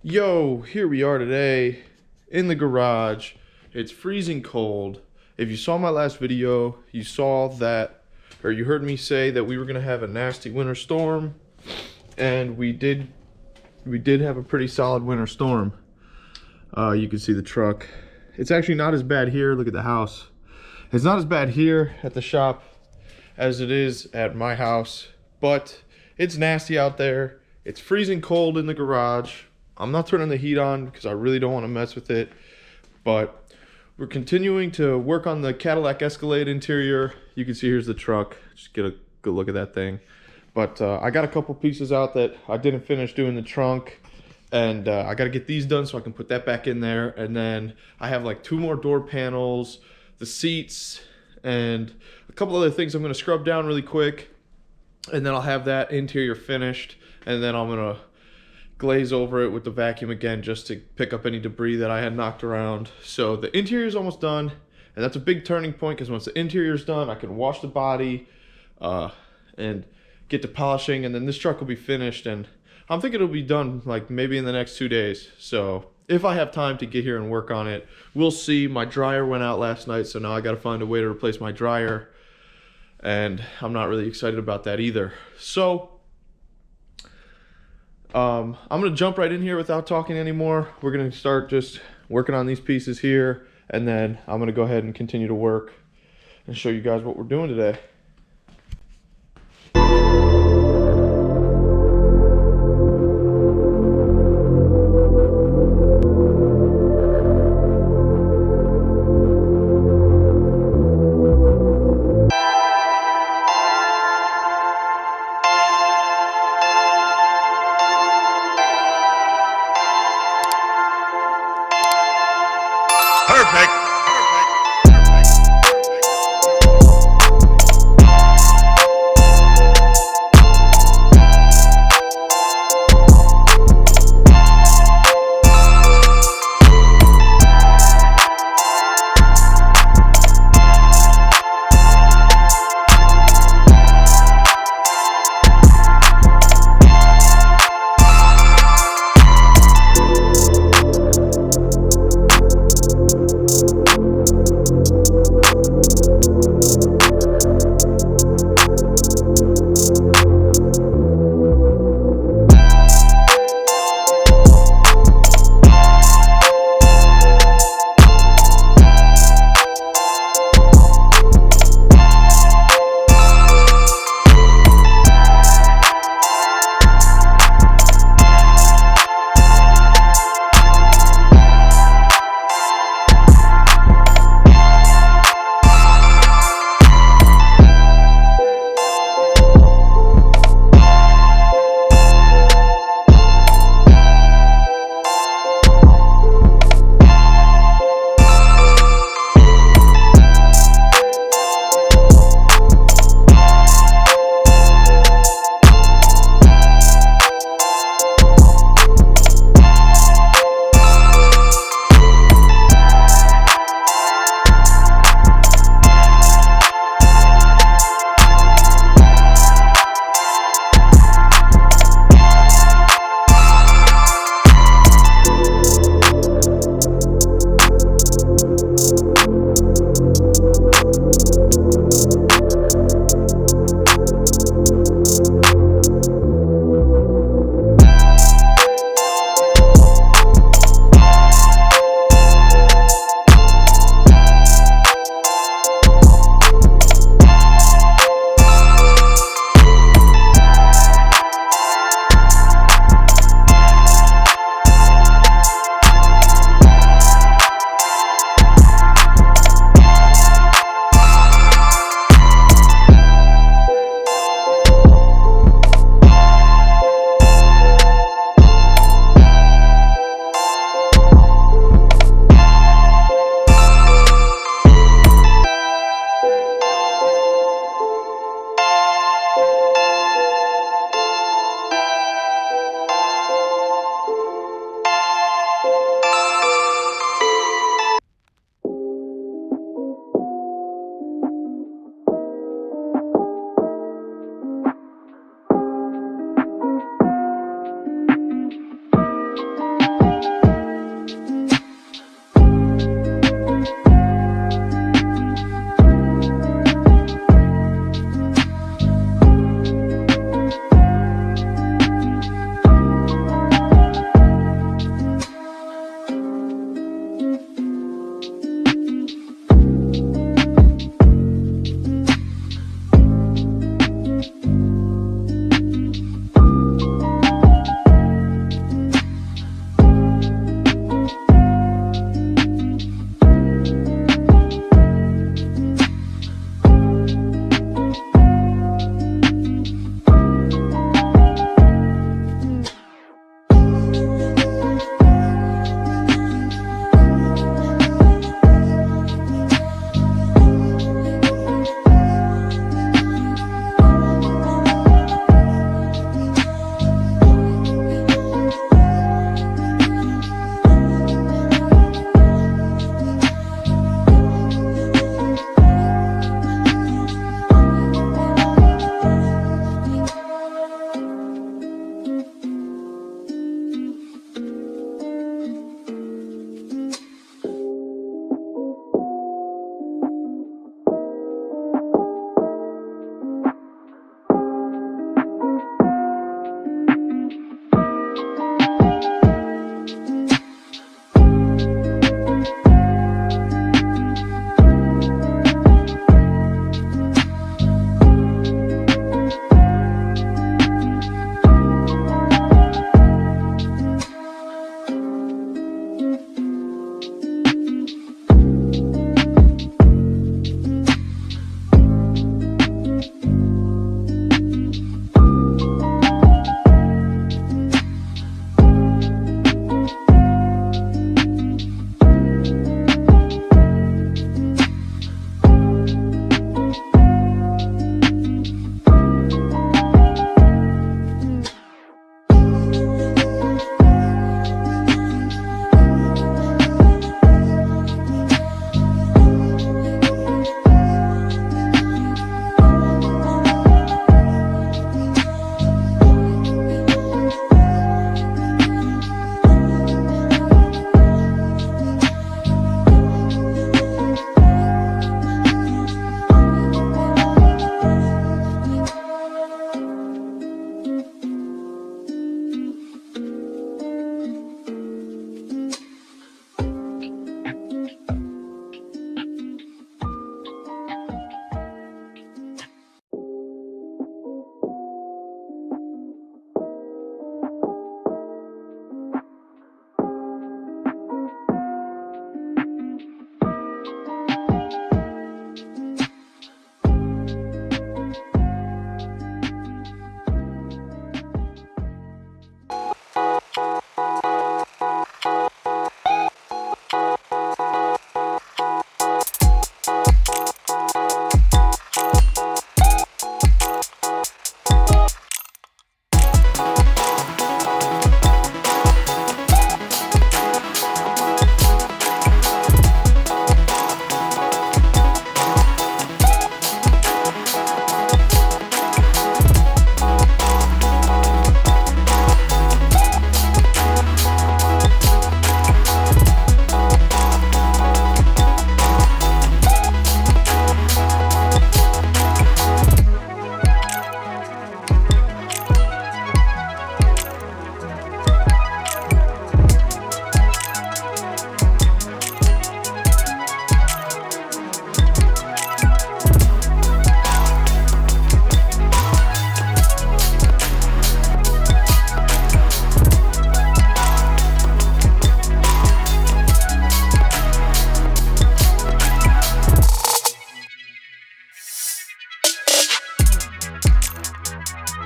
Yo, here we are today in the garage. It's freezing cold. If you saw my last video, you saw that, or you heard me say that we were gonna have a nasty winter storm, and we did have a pretty solid winter storm. You can see the truck. It's actually not as bad here. Look at the house. It's not as bad here at the shop as it is at my house, but it's nasty out there. It's freezing cold in the garage. I'm not turning the heat on because I really don't want to mess with it, but we're continuing to work on the Cadillac Escalade Interior. You can see here's the truck. Just get a good look at that thing. But I got a couple pieces out that I didn't finish doing the trunk, and I got to get these done so I can put that back in there. And then I have like 2 more door panels, the seats, and a couple other things I'm going to scrub down really quick, and then I'll have that interior finished, and then I'm going to glaze over it with the vacuum again just to pick up any debris that I had knocked around. So the interior is almost done, and that's a big turning point because once the interior is done, I can wash the body and get to polishing, and then this truck will be finished, and I'm thinking it'll be done like maybe in the next 2 days. So if I have time to get here and work on it, we'll see. My dryer went out last night, so now I got to find a way to replace my dryer, and I'm not really excited about that either. So I'm going to jump right in here without talking anymore. We're going to start just working on these pieces here, and then I'm going to go ahead and continue to work and show you guys what we're doing today. Perfect.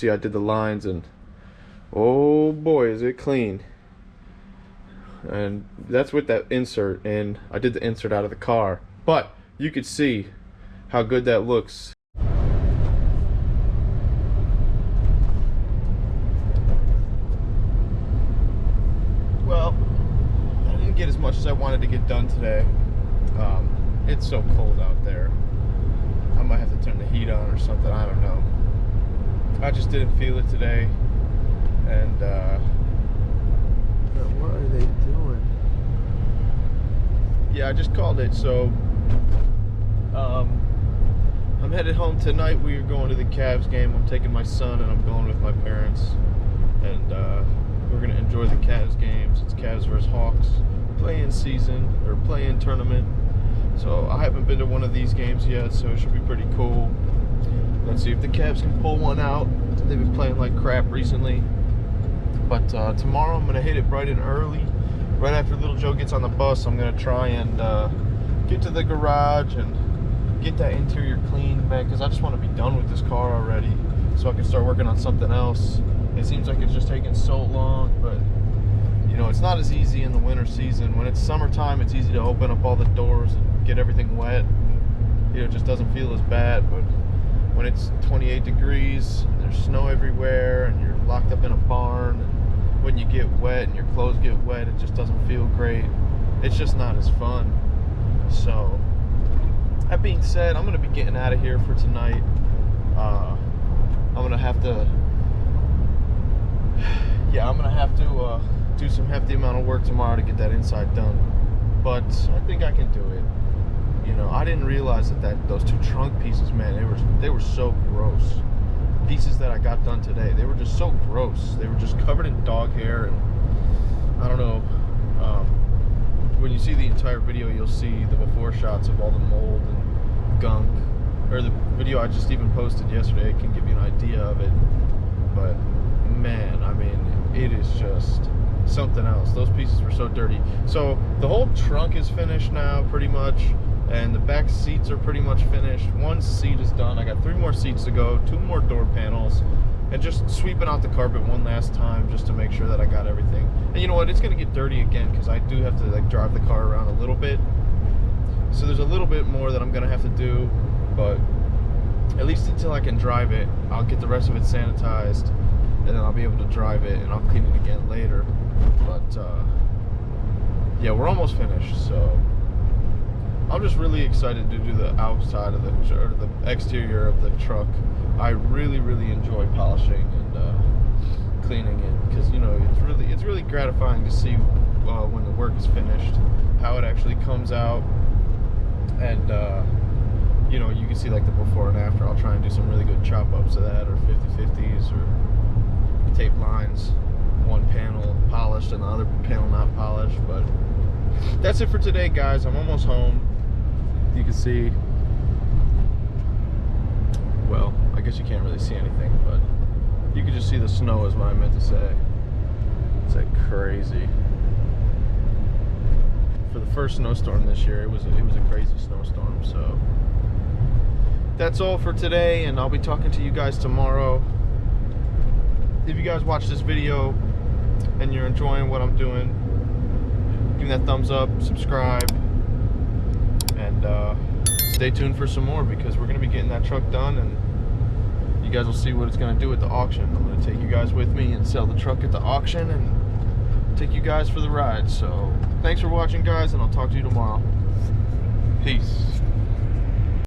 see I did the lines, and oh boy, is it clean. And that's with that insert, and I did the insert out of the car, but you could see how good that looks. Well, I didn't get as much as I wanted to get done today. It's so cold out there. I might have to turn the heat on or something, I don't know. I just didn't feel it today, and what are they doing? Yeah, I just called it. So I'm headed home tonight. We're going to the Cavs game. I'm taking my son, and I'm going with my parents, and we're gonna enjoy the Cavs games. It's Cavs versus Hawks, play-in season or play-in tournament. So I haven't been to one of these games yet, so it should be pretty cool. Let's see if the Cavs can pull one out. They've been playing like crap recently. But tomorrow I'm gonna hit it bright and early. Right after little Joe gets on the bus, I'm gonna try and get to the garage and get that interior cleaned, man, because I just want to be done with this car already, so I can start working on something else. It seems like it's just taking so long, but you know, it's not as easy in the winter season. When it's summertime, it's easy to open up all the doors and get everything wet. You know, it just doesn't feel as bad. But when it's 28 degrees, and there's snow everywhere, and you're locked up in a barn, and when you get wet and your clothes get wet, it just doesn't feel great. It's just not as fun. So that being said, I'm gonna be getting out of here for tonight. I'm gonna have to do some hefty amount of work tomorrow to get that inside done, but I think I can do it. You know, I didn't realize that those two trunk pieces, man, they were so gross. Pieces that I got done today, they were just so gross. They were just covered in dog hair, and I don't know. When you see the entire video, you'll see the before shots of all the mold and gunk, or the video I just even posted yesterday can give you an idea of it. But man, I mean, it is just something else. Those pieces were so dirty. So the whole trunk is finished now, pretty much, and the back seats are pretty much finished. One seat is done. I got 3 more seats to go, 2 more door panels, and just sweeping out the carpet one last time just to make sure that I got everything. And you know what? It's gonna get dirty again because I do have to like drive the car around a little bit. So there's a little bit more that I'm gonna have to do, but at least until I can drive it, I'll get the rest of it sanitized, and then I'll be able to drive it, and I'll clean it again later. But yeah, we're almost finished, so I'm just really excited to do the outside of the exterior of the truck. I really enjoy polishing and cleaning it, because you know, it's really gratifying to see when the work is finished, how it actually comes out. And you know, you can see like the before and after. I'll try and do some really good chop ups of that, or 50/50s, or tape lines, one panel polished and the other panel not polished. But that's it for today, guys. I'm almost home. You can see, well, I guess you can't really see anything, but you can just see the snow is what I meant to say. It's like crazy. For the first snowstorm this year, it was a crazy snowstorm. So that's all for today, and I'll be talking to you guys tomorrow. If you guys watch this video and you're enjoying what I'm doing, give me that thumbs up, subscribe, and stay tuned for some more, because we're going to be getting that truck done, and you guys will see what it's going to do at the auction. I'm going to take you guys with me and sell the truck at the auction and take you guys for the ride. So thanks for watching, guys, and I'll talk to you tomorrow. Peace.